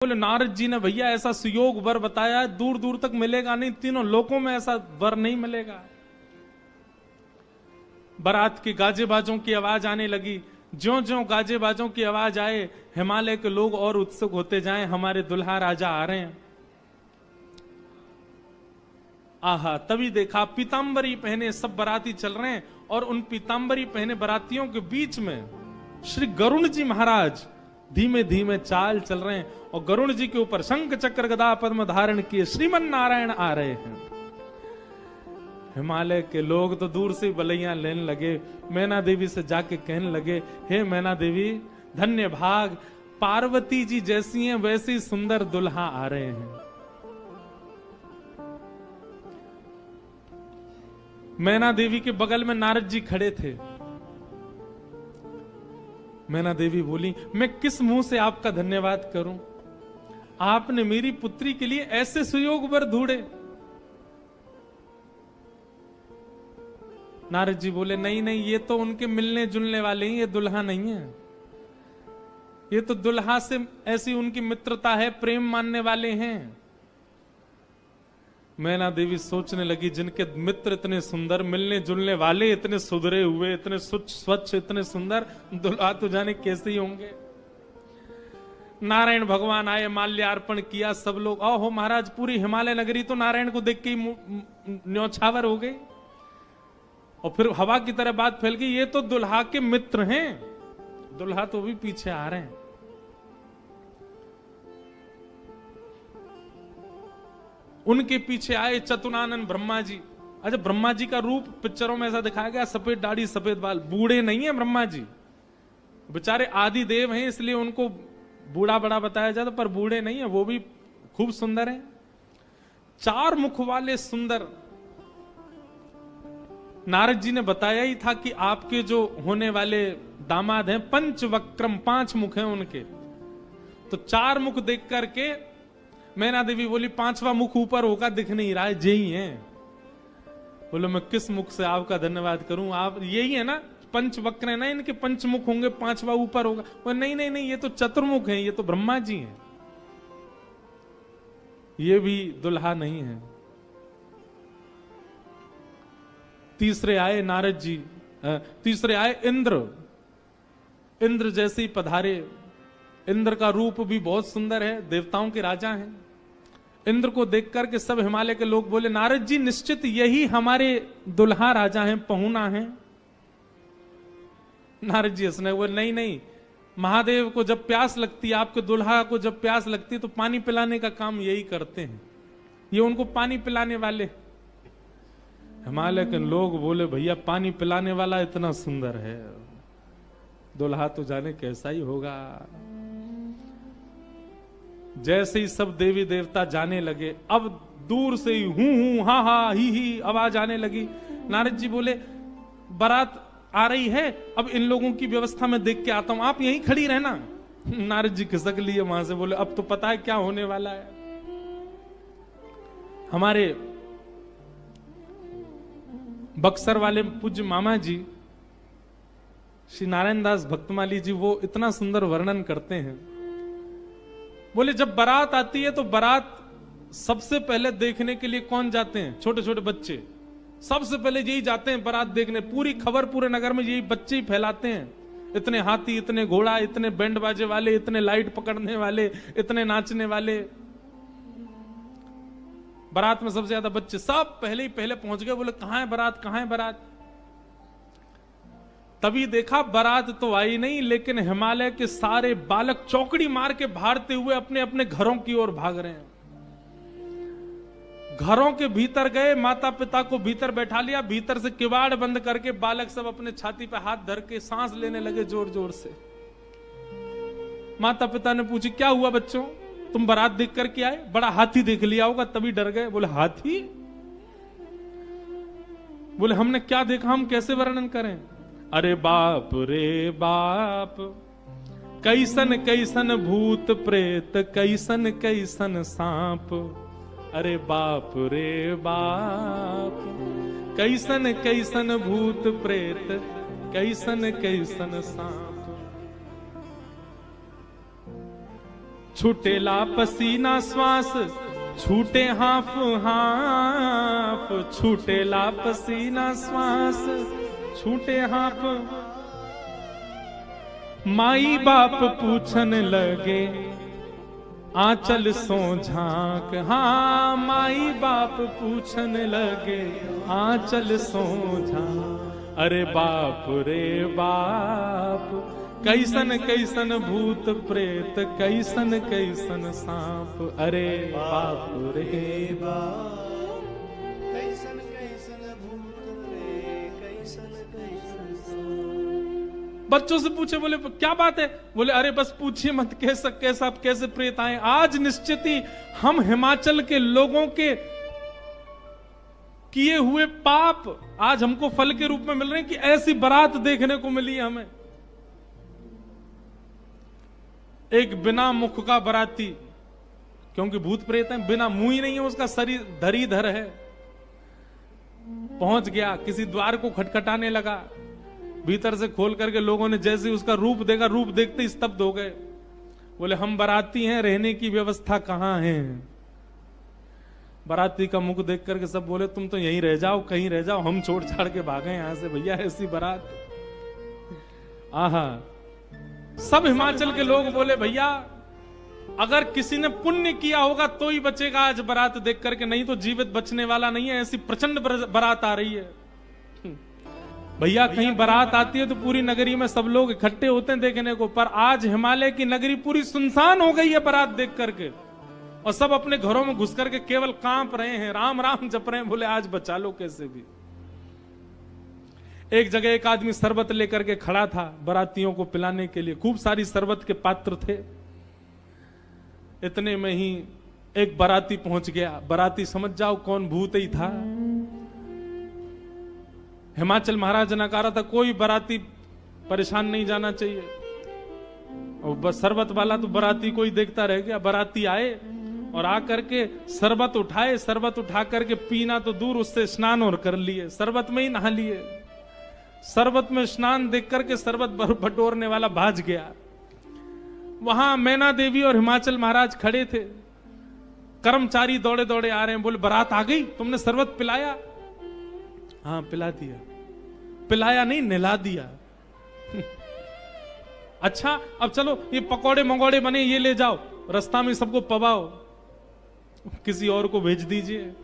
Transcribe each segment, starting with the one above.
बोले नारद जी ने भैया ऐसा सुयोग वर बताया है, दूर दूर तक मिलेगा नहीं, तीनों लोकों में ऐसा वर नहीं मिलेगा। बारात की गाजे बाजों की आवाज आने लगी। ज्यों ज्यों गाजे बाजों की आवाज आए, हिमालय के लोग और उत्सुक होते जाएं, हमारे दुल्हा राजा आ रहे हैं। आहा, तभी देखा पीतांबरी पहने सब बाराती चल रहे हैं, और उन पीतांबरी पहने बारातियों के बीच में श्री गरुण जी महाराज धीमे धीमे चाल चल रहे हैं, और गरुण जी के ऊपर शंख चक्र गदा पद्म धारण किए श्रीमन नारायण आ रहे हैं। हिमालय के लोग तो दूर से बलैया लेने लगे। मैना देवी से जाके कहने लगे, हे मैना देवी, धन्य भाग, पार्वती जी जैसी हैं वैसी सुंदर दुल्हा आ रहे हैं। मैना देवी के बगल में नारद जी खड़े थे। मैना देवी बोली, मैं किस मुंह से आपका धन्यवाद करूं? आपने मेरी पुत्री के लिए ऐसे सुयोग वर ढूंढे। नारद जी बोले, नहीं नहीं, ये तो उनके मिलने जुलने वाले हैं, ये दुल्हा नहीं है। ये तो दुल्हा से ऐसी उनकी मित्रता है, प्रेम मानने वाले हैं। मैना देवी सोचने लगी, जिनके मित्र इतने सुंदर, मिलने जुलने वाले इतने सुधरे हुए, इतने स्वच्छ, इतने सुंदर, दुल्हा तो जाने कैसे ही होंगे। नारायण भगवान आए, माल्यार्पण किया, सब लोग, ओहो महाराज, पूरी हिमालय नगरी तो नारायण को देख के ही न्यौछावर हो गई। और फिर हवा की तरह बात फैल गई, ये तो दुल्हा के मित्र हैं, दुल्हा तो भी पीछे आ रहे हैं। उनके पीछे आए चतुरानन ब्रह्मा जी। अच्छा, ब्रह्मा जी का रूप पिक्चरों में ऐसा दिखाया गया, सफेद दाढ़ी सफेद बाल, बूढ़े नहीं है ब्रह्मा जी, बेचारे आदि देव हैं, इसलिए उनको बूढ़ा बड़ा बताया जाता, पर बूढ़े नहीं है, वो भी खूब सुंदर हैं। चार मुख वाले सुंदर। नारद जी ने बताया ही था कि आपके जो होने वाले दामाद हैं पंचवक्रम, 5 मुख हैं उनके। तो 4 मुख देख करके मैना देवी बोली, 5वां मुख ऊपर होगा, दिख नहीं रहा है, यही है। बोलो, मैं किस मुख से आपका धन्यवाद करूं? आप यही है ना, पंचवक्र है ना, इनके पंचमुख होंगे, 5वां ऊपर होगा। वो नहीं नहीं नहीं, ये तो चतुर्मुख है, ये तो ब्रह्मा जी हैं, ये भी दुल्हा नहीं है। तीसरे आए नारद जी, तीसरे आए इंद्र। इंद्र जैसे ही पधारे। इंद्र का रूप भी बहुत सुंदर है, देवताओं के राजा हैं। इंद्र को देख करके सब हिमालय के लोग बोले, नारद जी निश्चित यही हमारे दुल्हा राजा हैं, पहुना हैं। नारद जी हंसने हुए, नहीं नहीं, महादेव को जब प्यास लगती है, आपके दुल्हा को जब प्यास लगती है, तो पानी पिलाने का काम यही करते हैं, ये उनको पानी पिलाने वाले। हिमालय के लोग बोले, भैया पानी पिलाने वाला इतना सुंदर है, दुल्हा तो जाने कैसा ही होगा। जैसे ही सब देवी देवता जाने लगे, अब दूर से ही हूं हा हा ही आवाज आने लगी। नारद जी बोले, बारात आ रही है, अब इन लोगों की व्यवस्था में देख के आता हूं, आप यहीं खड़ी रहना। नारद जी खिसक लिए वहां से, बोले अब तो पता है क्या होने वाला है। हमारे बक्सर वाले पूज्य मामा जी श्री नारायण दास भक्तमाली जी, वो इतना सुंदर वर्णन करते हैं। बोले, जब बारात आती है तो बारात सबसे पहले देखने के लिए कौन जाते हैं? छोटे छोटे बच्चे सबसे पहले यही जाते हैं बारात देखने। पूरी खबर पूरे नगर में यही बच्चे ही फैलाते हैं। इतने हाथी, इतने घोड़ा, इतने बैंड बाजे वाले, इतने लाइट पकड़ने वाले, इतने नाचने वाले। बारात में सबसे ज्यादा बच्चे, सब पहले ही पहले पहुंच गए। बोले, कहां है बारात, कहां है बारात? तभी देखा बारात तो आई नहीं, लेकिन हिमालय के सारे बालक चौकड़ी मार के भागते हुए अपने अपने घरों की ओर भाग रहे हैं। घरों के भीतर गए, माता पिता को भीतर बैठा लिया, भीतर से किवाड़ बंद करके बालक सब अपने छाती पे हाथ धर के सांस लेने लगे जोर जोर से। माता पिता ने पूछी, क्या हुआ बच्चों, तुम बारात देख करके आए? बड़ा हाथी देख लिया होगा तभी डर गए। बोले, हाथी? बोले, हमने क्या देखा, हम कैसे वर्णन करें? अरे बाप रे बाप, कैसन कैसन भूत प्रेत, कैसन कैसन सांप। अरे बाप रे बाप, कैसन कैसन भूत प्रेत, कैसन कैसन सांप। छूटेला पसीना श्वास, छूटे हाफ हाफ, छूटेला पसीना श्वास, छूटे हाफ। माई बाप पूछन लगे आंचल सो झांक, हाँ माई बाप पूछन लगे आंचल सो झांक। अरे बाप रे बाप, कैसन कैसन भूत प्रेत, कैसन कैसन सांप। अरे बाप रे बाप, कैसन कैसन भूत प्रेत, कैसन कैसन सांप। बच्चों से पूछे, बोले क्या बात है? बोले अरे बस पूछिए मत, कैसे प्रेत आए। आज निश्चित ही हम हिमाचल के लोगों के किए हुए पाप आज हमको फल के रूप में मिल रहे हैं कि ऐसी बारात देखने को मिली है हमें। एक बिना मुख का बराती, क्योंकि भूत प्रेत है, बिना मुंह ही नहीं है उसका, शरीर धरीधर है, पहुंच गया, किसी द्वार को खटखटाने लगा, भीतर से खोल करके लोगों ने जैसे उसका रूप देखा, रूप देखते ही स्तब्ध हो गए। बोले हम बाराती हैं, रहने की व्यवस्था कहां है? बाराती का मुख देख करके सब बोले तुम तो यहीं रह जाओ, कहीं रह जाओ, हम छोड़ छाड़ के भागे यहां से, भैया ऐसी बारात। आहा, सब हिमाचल के लोग बोले भैया अगर किसी ने पुण्य किया होगा तो ही बचेगा आज बारात देख करके, नहीं तो जीवित बचने वाला नहीं है। ऐसी प्रचंड बारात आ रही है भैया। कहीं बारात आती है तो पूरी नगरी में सब लोग इकट्ठे होते हैं देखने को, पर आज हिमालय की नगरी पूरी सुनसान हो गई है बारात देख करके, और सब अपने घरों में घुस करके केवल कांप रहे हैं, राम राम जप रहे हैं। बोले आज बचा लो कैसे भी। एक जगह एक आदमी शरबत लेकर के खड़ा था बारातियों को पिलाने के लिए, खूब सारी शरबत के पात्र थे। इतने में ही एक बाराती पहुंच गया। बाराती समझ जाओ कौन, भूत ही था। हिमाचल महाराज ने कहा था कोई बाराती परेशान नहीं जाना चाहिए, और बस शरबत वाला तो बाराती को ही देखता रह गया। बाराती आए और आकर के शरबत उठाए, शरबत उठा करके पीना तो दूर, उससे स्नान और कर लिए, शरबत में ही नहा लिए। शरबत में स्नान देख करके शरबत बटोरने वाला भाज गया। वहां मैना देवी और हिमाचल महाराज खड़े थे, कर्मचारी दौड़े दौड़े आ रहे हैं। बोले बारात आ गई, तुमने शरबत पिलाया? हाँ पिला दिया। पिलाया नहीं, नहला दिया। अच्छा अब चलो ये पकौड़े मंगोड़े बने, ये ले जाओ, रास्ता में सबको पवाओ, किसी और को भेज दीजिए,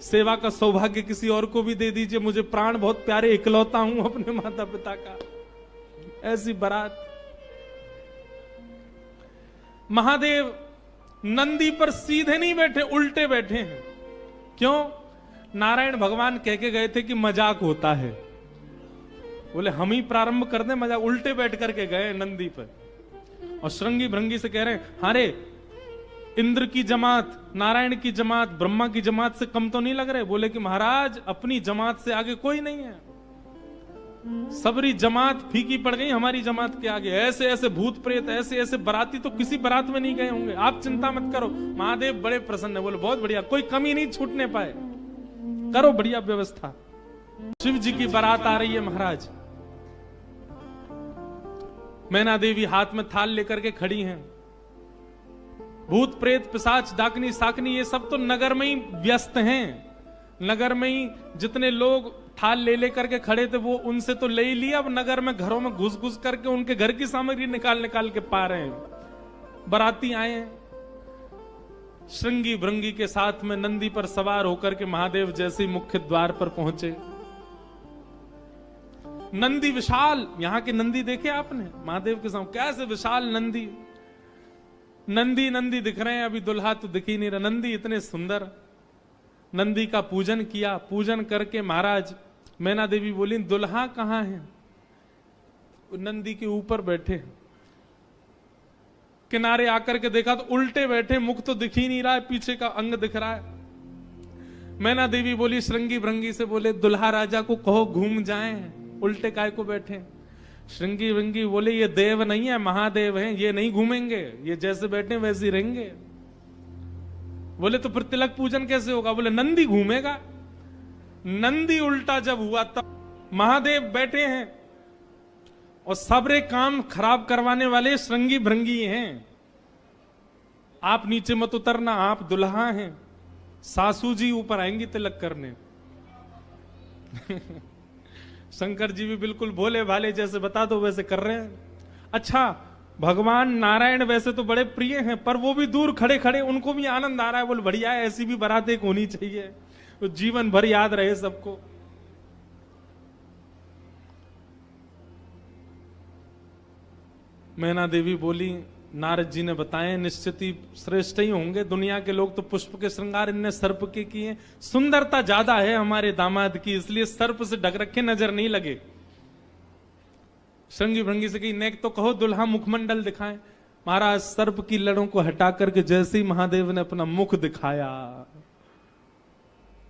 सेवा का सौभाग्य किसी और को भी दे दीजिए, मुझे प्राण बहुत प्यारे, इकलौता हूं अपने माता पिता का। ऐसी बारात। महादेव नंदी पर सीधे नहीं बैठे, उल्टे बैठे हैं। क्यों? नारायण भगवान कह के गए थे कि मजाक होता है। बोले हम ही प्रारंभ कर दें मजाक, उल्टे बैठ करके गए नंदी पर, और श्रृंगी भृंगी से कह रहे हैं हारे इंद्र की जमात, नारायण की जमात, ब्रह्मा की जमात से कम तो नहीं लग रहे? बोले कि महाराज अपनी जमात से आगे कोई नहीं है, सबरी जमात फीकी पड़ गई हमारी जमात के आगे। ऐसे ऐसे भूत प्रेत, ऐसे ऐसे बाराती तो किसी बारात में नहीं गए होंगे, आप चिंता मत करो। महादेव बड़े प्रसन्न है। बोले बहुत बढ़िया, कोई कमी नहीं छूटने पाए, करो बढ़िया व्यवस्था। शिव जी की बारात आ रही है महाराज। मैना देवी हाथ में थाल लेकर के खड़ी हैं। भूत प्रेत पिशाच डाकनी साकनी ये सब तो नगर में ही व्यस्त हैं। नगर में ही जितने लोग थाल ले लेकर के खड़े थे वो उनसे तो ले ही लिया, अब नगर में घरों में घुस घुस करके उनके घर की सामग्री निकाल निकाल के पा रहे हैं। बाराती आए हैं श्रृंगी भृंगी के साथ में, नंदी पर सवार होकर के महादेव जैसे ही मुख्य द्वार पर पहुंचे। नंदी विशाल, यहां के नंदी देखे आपने महादेव के सामने कैसे विशाल नंदी, नंदी नंदी दिख रहे हैं, अभी दुल्हा तो दिख ही नहीं रहा। नंदी इतने सुंदर। नंदी का पूजन किया, पूजन करके महाराज मैना देवी बोली दुल्हा कहां है? नंदी के ऊपर बैठे। किनारे आकर के देखा तो उल्टे बैठे, मुख तो दिख ही नहीं रहा है, पीछे का अंग दिख रहा है। मैना देवी बोली श्रृंगी भृंगी से, बोले दुल्हा राजा को कहो घूम जाएं, उल्टे काय को बैठे। श्रृंगी भृंगी बोले ये देव नहीं है, महादेव हैं, ये नहीं घूमेंगे, ये जैसे बैठे वैसे ही रहेंगे। बोले तो फिर तिलक पूजन कैसे होगा? बोले नंदी घूमेगा। नंदी उल्टा जब हुआ तब महादेव बैठे हैं और सबरे काम खराब करवाने वाले श्रृंगी भृंगी हैं। आप नीचे मत उतरना, आप दुल्हा हैं, सासू जी ऊपर आएंगी तिलक करने। शंकर जी भी बिल्कुल भोले भाले, जैसे बता दो वैसे कर रहे हैं। अच्छा, भगवान नारायण वैसे तो बड़े प्रिय हैं, पर वो भी दूर खड़े खड़े उनको भी आनंद आ रहा है। बोल बढ़िया है, ऐसी भी बारात एक होनी चाहिए, तो जीवन भर याद रहे सबको। मैना देवी बोली, नारद जी ने बताए निश्चित ही श्रेष्ठ ही होंगे, दुनिया के लोग तो पुष्प के श्रृंगार इनने सर्प के किए, सुंदरता ज्यादा है हमारे दामाद की, इसलिए सर्प से ढक रखे, नजर नहीं लगे। श्रृंगी भृंगी से कही, नेक तो कहो दुल्हा मुखमंडल दिखाए। महाराज सर्प की लड़ों को हटा करके जैसे ही महादेव ने अपना मुख दिखाया,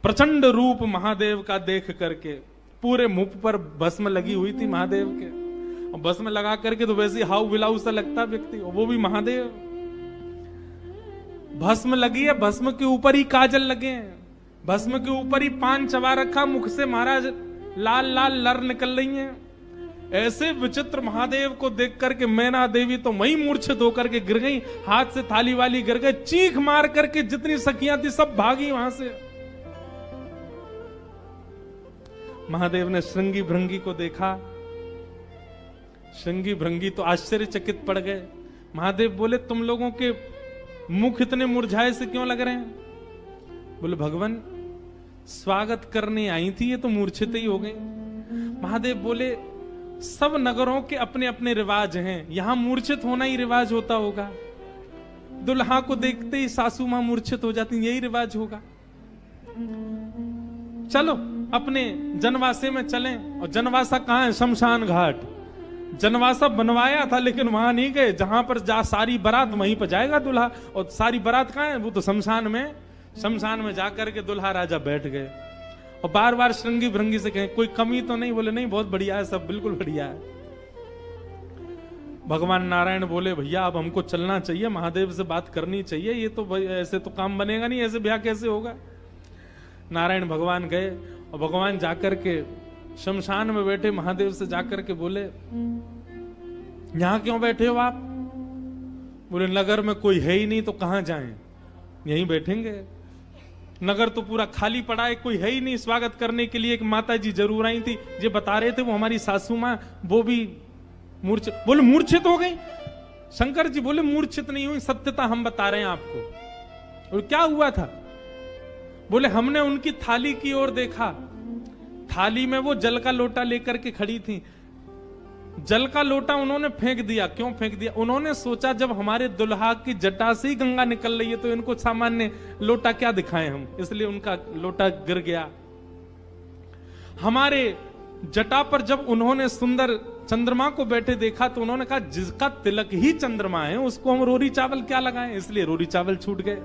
प्रचंड रूप महादेव का देख करके, पूरे मुख पर भस्म लगी हुई थी महादेव के, और भस्म लगा करके तो वैसे हाउ बिलाऊ सा लगता व्यक्ति, वो भी महादेव। भस्म लगी है, भस्म के ऊपर ही काजल लगे हैं, भस्म के ऊपर ही पान चबा रखा, मुख से महाराज लाल लाल लर निकल रही हैं। ऐसे विचित्र महादेव को देख करके मैना देवी तो वही मूर्छित होकर के गिर गई, हाथ से थाली वाली गिर गए, चीख मार करके जितनी सखियां थी सब भागी वहां से। महादेव ने श्रृंगी भृंगी को देखा, श्रृंगी भृंगी तो आश्चर्यचकित पड़ गए। महादेव बोले, तुम लोगों के मुख इतने मुरझाए से क्यों लग रहे हैं? बोले, भगवान स्वागत करने आई थी, ये तो मूर्छित ही हो गई। महादेव बोले, सब नगरों के अपने अपने रिवाज हैं, यहां मूर्छित होना ही रिवाज होता होगा। दुल्हा को देखते ही सासू मां मूर्छित हो जाती, यही रिवाज होगा। चलो अपने जनवासे में चलें। और जनवासा कहां है? शमशान घाट। जनवासा बनवाया था लेकिन वहां नहीं गए, जहां पर जा सारी बारात वहीं पर जाएगा दूल्हा, और सारी बारात कहां है? वो तो शमशान में। शमशान में जाकर के दुल्हा राजा बैठ गए और बार बार श्रृंगी भृंगी से कहें, कोई कमी तो नहीं? बोले, नहीं, बहुत बढ़िया है, सब बिल्कुल बढ़िया है। भगवान नारायण बोले, भैया अब हमको चलना चाहिए, महादेव से बात करनी चाहिए, ये तो ऐसे तो काम बनेगा नहीं, ऐसे ब्याह कैसे होगा। नारायण भगवान गए और भगवान जाकर के शमशान में बैठे महादेव से जाकर के बोले, यहां क्यों बैठे हो आप? बोले, नगर में कोई है ही नहीं तो कहां जाएं, यहीं बैठेंगे। नगर तो पूरा खाली पड़ा है, कोई है ही नहीं स्वागत करने के लिए। एक माता जी जरूर आई थी, ये बता रहे थे, वो हमारी सासू मां, वो भी मूर्छित। बोले, मूर्छित हो गई? शंकर जी बोले, मूर्छित नहीं हुई, सत्यता हम बता रहे हैं आपको। और क्या हुआ था? बोले, हमने उनकी थाली की ओर देखा, थाली में वो जल का लोटा लेकर के खड़ी थी। जल का लोटा उन्होंने फेंक दिया। क्यों फेंक दिया? उन्होंने सोचा जब हमारे दुल्हा की जटा से ही गंगा निकल रही है तो इनको सामान्य लोटा क्या दिखाएं हम, इसलिए उनका लोटा गिर गया। हमारे जटा पर जब उन्होंने सुंदर चंद्रमा को बैठे देखा तो उन्होंने कहा, जिसका तिलक ही चंद्रमा है उसको हम रोरी चावल क्या लगाएं, इसलिए रोरी चावल छूट गए।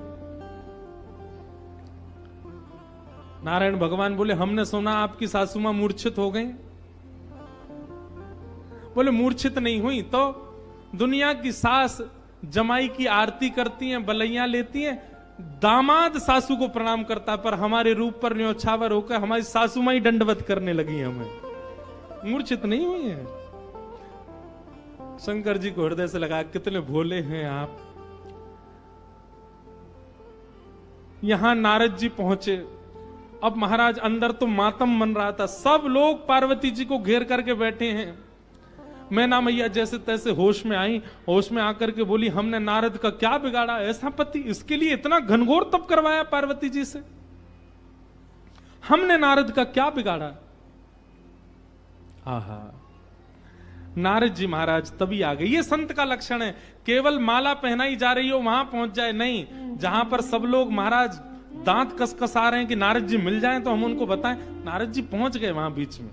नारायण भगवान बोले, हमने सुना आपकी सासू मां मूर्छित हो गई। बोले, मूर्छित नहीं हुई तो दुनिया की सास जमाई की आरती करती हैं, बलैया लेती हैं, दामाद सासू को प्रणाम करता, पर हमारे रूप पर न्योछावर होकर हमारी सासू मां ही दंडवत करने लगी हमें। मूर्छित नहीं हुई है। शंकर जी को हृदय से लगा, कितने भोले हैं आप। यहां नारद जी पहुंचे। अब महाराज अंदर तो मातम मन रहा था, सब लोग पार्वती जी को घेर करके बैठे हैं। मैना मैया जैसे तैसे होश में आई, होश में आकर के बोली, हमने नारद का क्या बिगाड़ा? ऐसा पति, इसके लिए इतना घनघोर तप करवाया पार्वती जी से, हमने नारद का क्या बिगाड़ा? आहा, नारद जी महाराज तभी आ गए। ये संत का लक्षण है, केवल माला पहनाई जा रही हो वहां पहुंच जाए नहीं, जहां पर सब लोग महाराज दांत कसकस आ रहे हैं कि नारद जी मिल जाएं तो हम उनको बताएं, नारद जी पहुंच गए वहां बीच में।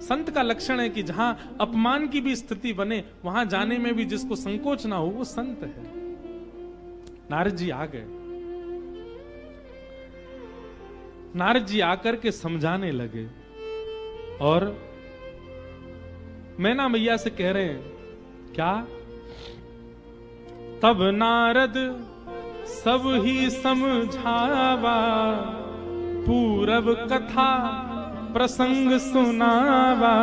संत का लक्षण है कि जहां अपमान की भी स्थिति बने वहां जाने में भी जिसको संकोच ना हो, वो संत है। नारद जी आ गए। नारद जी आकर के समझाने लगे और मैना मैया से कह रहे हैं, क्या? तब नारद सब ही समझावा, पूरब कथा प्रसंग सुनावा,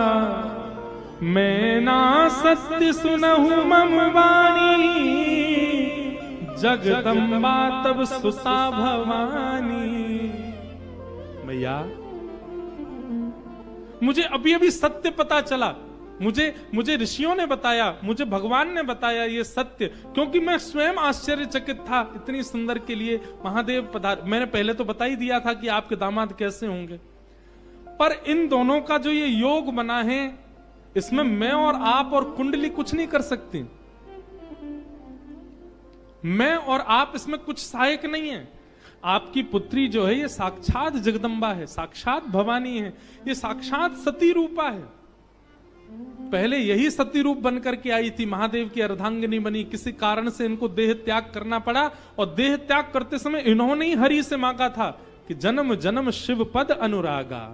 मैं ना सत्य सुनहु मम वाणी, जगदम्बा तब सुता भवानी। मैया मुझे अभी अभी सत्य पता चला, मुझे ऋषियों ने बताया, मुझे भगवान ने बताया ये सत्य, क्योंकि मैं स्वयं आश्चर्यचकित था। इतनी सुंदर के लिए महादेव पधार। मैंने पहले तो बता ही दिया था कि आपके दामाद कैसे होंगे, पर इन दोनों का जो ये योग बना है, इसमें मैं और आप और कुंडली कुछ नहीं कर सकती। मैं और आप इसमें कुछ सहायक नहीं है। आपकी पुत्री जो है ये साक्षात जगदम्बा है, साक्षात भवानी है, ये साक्षात सती रूपा है। पहले यही सती रूप बनकर के आई थी, महादेव की अर्धांगिनी बनी। किसी कारण से इनको देह त्याग करना पड़ा, और देह त्याग करते समय इन्होंने ही हरि से मांगा था कि जन्म जन्म शिव पद अनुरागा,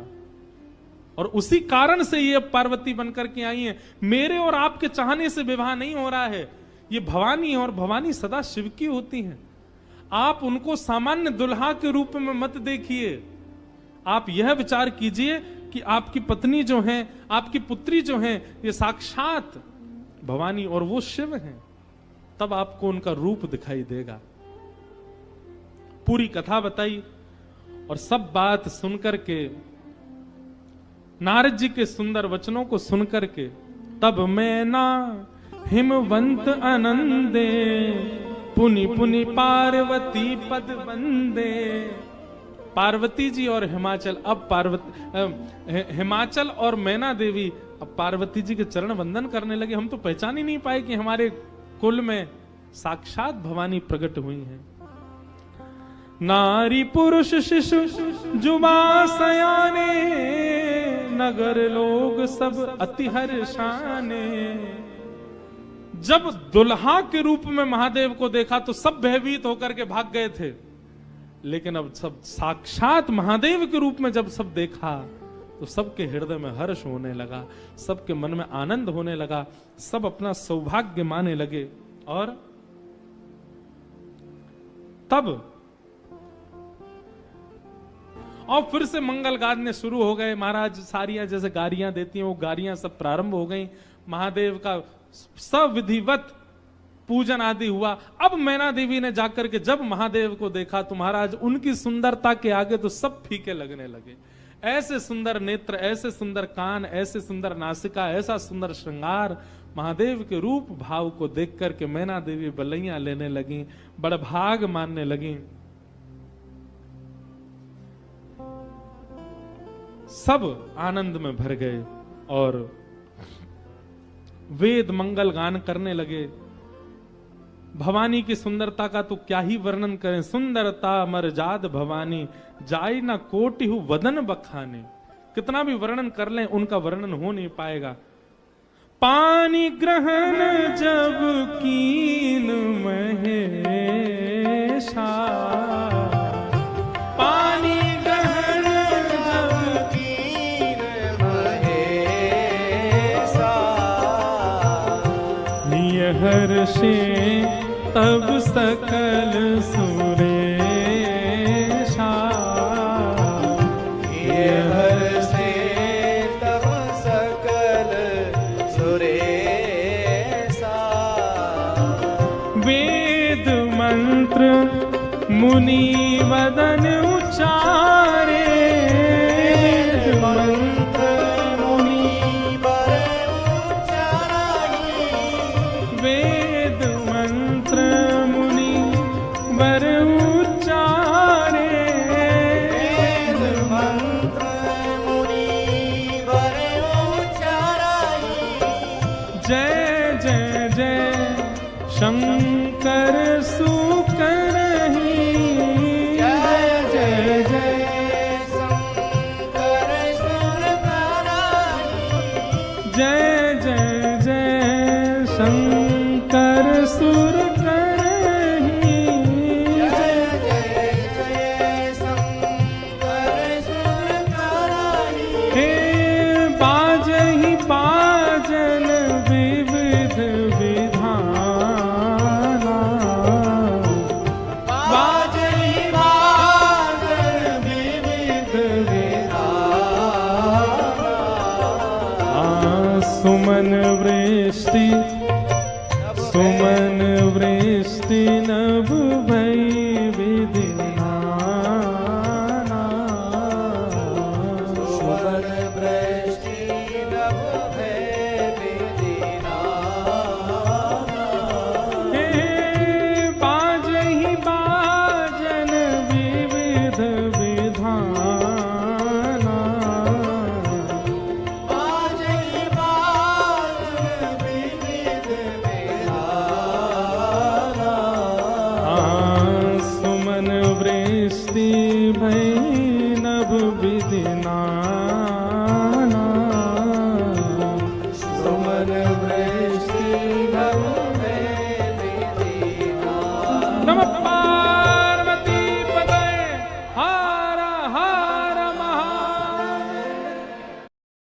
और उसी कारण से ये पार्वती बनकर के आई हैं। मेरे और आपके चाहने से विवाह नहीं हो रहा है, ये भवानी है, और भवानी सदा शिव की होती हैं। आप उनको सामान्य दुल्हा के रूप में मत देखिए। आप यह विचार कीजिए कि आपकी पत्नी जो है, आपकी पुत्री जो है, ये साक्षात भवानी और वो शिव हैं। तब आपको उनका रूप दिखाई देगा। पूरी कथा बताई, और सब बात सुनकर के, नारद जी के सुंदर वचनों को सुनकर के, तब मैं ना हिमवंत आनंदे, पुनि पुनि पार्वती पद वंदे। पार्वती जी और हिमाचल, अब हिमाचल और मैना देवी अब पार्वती जी के चरण वंदन करने लगे। हम तो पहचान ही नहीं पाए कि हमारे कुल में साक्षात भवानी प्रकट हुई हैं। नारी पुरुष शिशु जुबा सयाने, नगर लोग सब अति हर्षाने। जब दुल्हा के रूप में महादेव को देखा तो सब भयभीत होकर के भाग गए थे, लेकिन अब सब साक्षात महादेव के रूप में जब सब देखा तो सबके हृदय में हर्ष होने लगा, सबके मन में आनंद होने लगा, सब अपना सौभाग्य माने लगे। और फिर से मंगल गाने शुरू हो गए। महाराज सारियां जैसे गारियां देती हैं, वो गारियां सब प्रारंभ हो गई। महादेव का सविधिवत पूजन आदि हुआ। अब मैना देवी ने जाकर के जब महादेव को देखा तो महाराज उनकी सुंदरता के आगे तो सब फीके लगने लगे। ऐसे सुंदर नेत्र, ऐसे सुंदर कान, ऐसे सुंदर नासिका, ऐसा सुंदर श्रृंगार, महादेव के रूप भाव को देख करके मैना देवी बलैया लेने लगी, बड़भाग मानने लगी। सब आनंद में भर गए और वेद मंगल गान करने लगे। भवानी की सुंदरता का तो क्या ही वर्णन करें। सुंदरता मरजाद भवानी, जाय ना कोटि हु वदन बखाने। कितना भी वर्णन कर लें उनका वर्णन हो नहीं पाएगा। पानी ग्रहण जब कीन महेशा, पानी ग्रहण जब कीन महेशा, हर्षे तब सकल सुरेशा। हर्षे तब सकल सुरेशा। वेद मंत्र मुनि वदन उच्चारे, मंत्र मुनि वर उच्चाराई। वेद मंत्र मुनि वर उच्चारे, वेद मंत्र मुनि वर उच्चाराई। जय जय जय शंकर सुकरहि, जय जय जय शंकर सुरकराई। जय जय जय शंकर सुरकरहि, जय मन